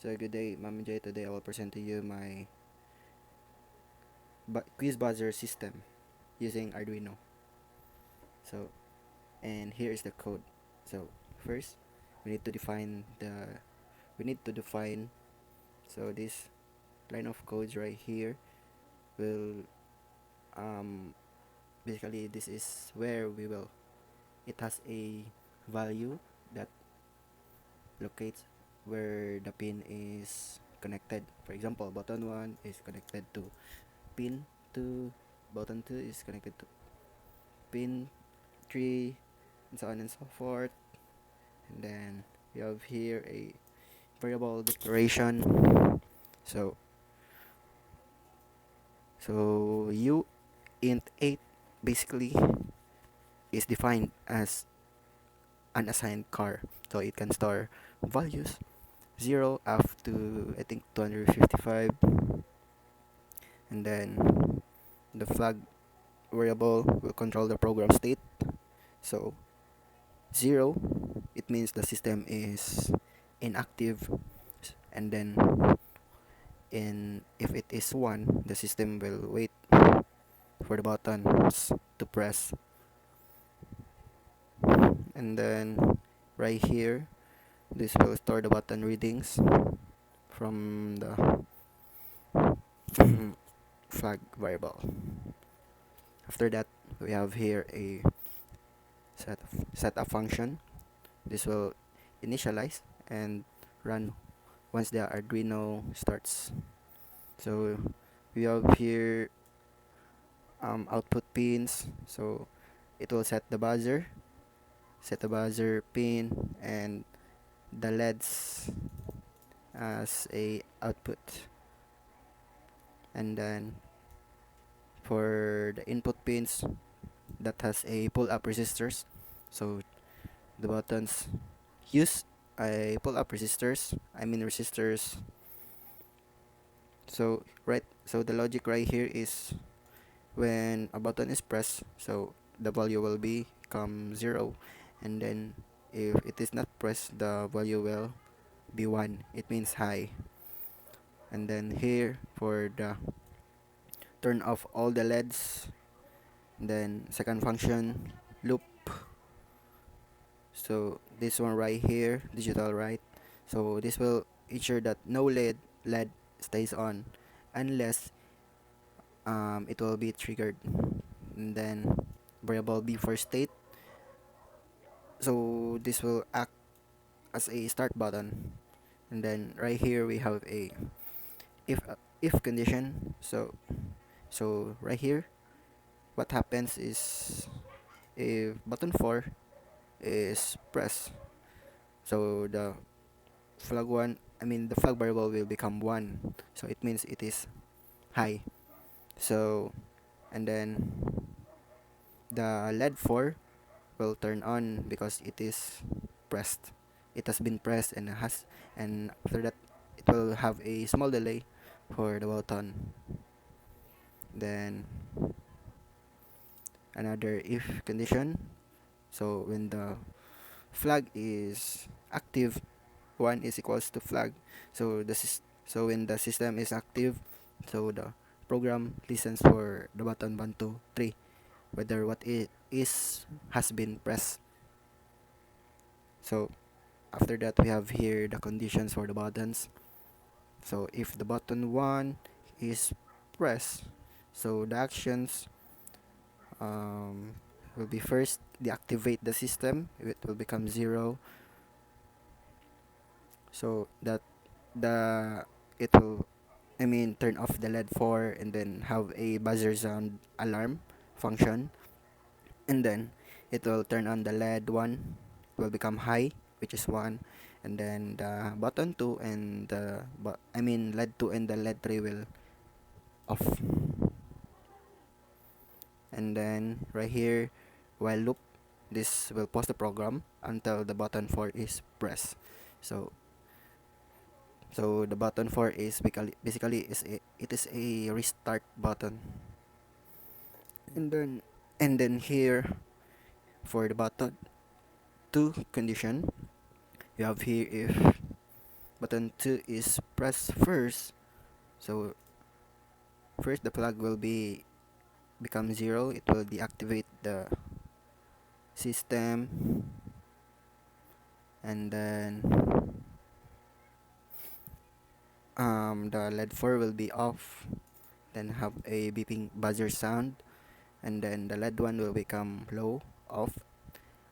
So good day, Ma'am J. Today I will present to you my quiz buzzer system using Arduino. So, and here is the code. So first, we need to define the we need to define so this line of codes right here will basically this is where we will it has a value that locates where the pin is connected. For example, button 1 is connected to pin 2, button 2 is connected to pin 3, and so on and so forth. And then we have here a variable declaration. So u int 8 basically is defined as an assigned car. So it can store values 0 up to I think 255, and then the flag variable will control the program state. So 0, it means the system is inactive, and then in if it is 1, the system will wait for the buttons to press. And then right here, this will store the button readings from the flag variable. After that, we have here a set of function. This will initialize and run once the Arduino starts. So we have here output pins. So it will set the buzzer pin, and the LEDs as a output. And then for the input pins, that has a pull up resistors. So the buttons use a pull up resistors. So the logic right here is when a button is pressed, so the value will become 0, and then if it is not pressed, the value will be 1. It means high. And then here for the turn off all the LEDs, then second function loop. So this one right here, digital, right? So this will ensure that no LED stays on unless it will be triggered. And then variable B for state. So this will act as a start button. And then right here we have a if condition. So right here, what happens is if button 4 is pressed, so the flag variable will become 1. So it means it is high. So and then the LED 4 will turn on because it is pressed. It has been pressed, and after that it will have a small delay for the button. Then another if condition. So when the flag is active, 1 is equals to flag. So when the system is active, so the program listens for the button 1, 2, 3, whether what it is has been pressed. So after that we have here the conditions for the buttons. So if the button 1 is pressed, so the actions will be first deactivate the system. It will become 0. So that the it will turn off the LED 4, and then have a buzzer sound alarm function, and then it will turn on the LED 1, will become high, which is 1, and then the button 2 and LED 2 and the LED 3 will off. And then right here, while loop, this will pause the program until the button 4 is pressed. So the button 4 is basically it is a restart button. And then here for the button 2 condition, you have here button 2 is pressed first, so first the flag will be become 0. It will deactivate the system, and then the LED 4 will be off, then have a beeping buzzer sound, and then the LED 1 will become low, off,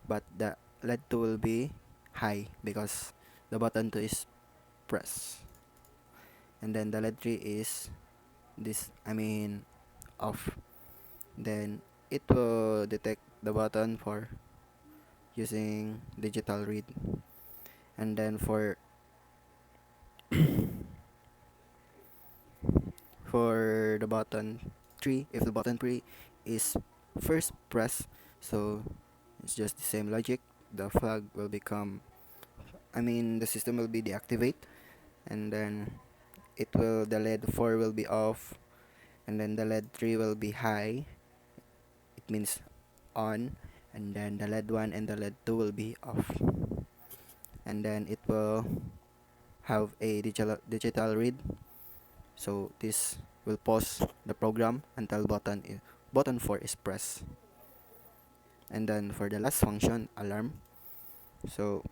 but the LED 2 will be high because the button 2 is pressed, and then the LED 3 is this I mean off. Then it will detect the button for using digital read, and then for the button 3, if the button 3 is first press, so it's just the same logic. The flag will become, the system will be deactivate, and then the LED 4 will be off, and then the LED 3 will be high, it means on, and then the LED 1 and the LED 2 will be off, and then it will have a digital read. So this will pause the program until button 4 is pressed. And then for the last function, alarm. So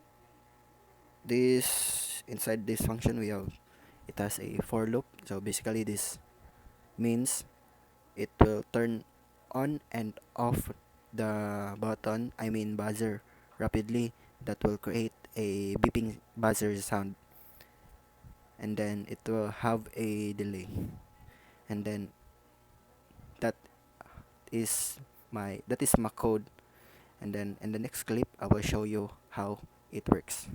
this inside this function it has a for loop. So basically this means it will turn on and off the buzzer rapidly. That will create a beeping buzzer sound, and then it will have a delay, and then that that is my code, and then in the next clip I will show you how it works.